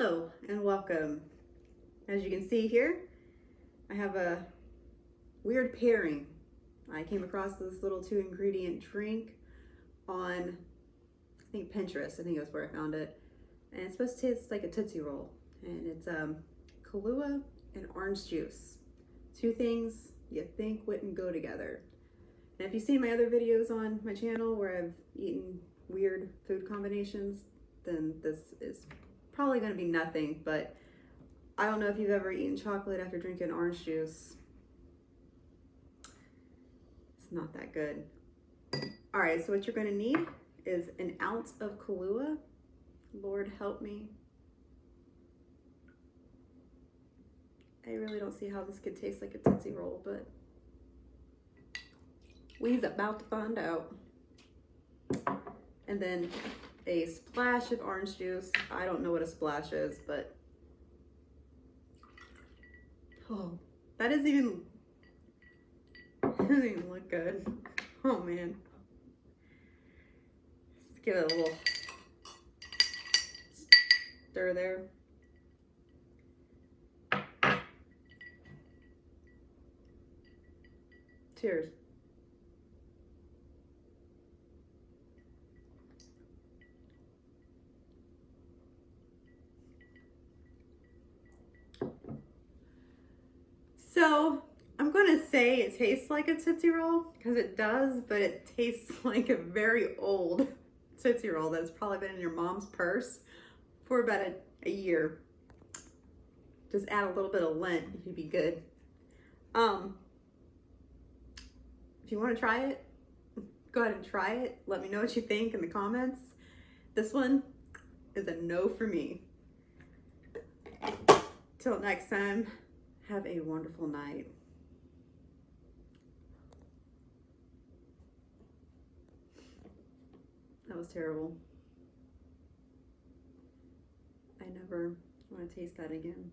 Hello and welcome. As you can see here, I have a weird pairing. I came across this little 2-ingredient drink on, I think Pinterest, I think that's where I found it. And it's supposed to taste like a Tootsie Roll. And it's Kahlua and orange juice. Two things you think wouldn't go together. And if you've seen my other videos on my channel where I've eaten weird food combinations, then this is probably going to be nothing. But I don't know if you've ever eaten chocolate after drinking orange juice. It's not that good. All right, so what you're going to need is an ounce of Kahlua. Lord help me. I really don't see how this could taste like a Tootsie Roll, but we's about to find out. And then a splash of orange juice. I don't know what a splash is, but oh, that doesn't even look good. Oh man. Let's give it a little stir there. Cheers. So I'm gonna say it tastes like a Tootsie Roll because it does, but it tastes like a very old Tootsie Roll that's probably been in your mom's purse for about a year. Just add a little bit of lint, you'd be good. If you want to try it, go ahead and try it. Let me know what you think in the comments. This one is a no for me. Till next time. Have a wonderful night. That was terrible. I never want to taste that again.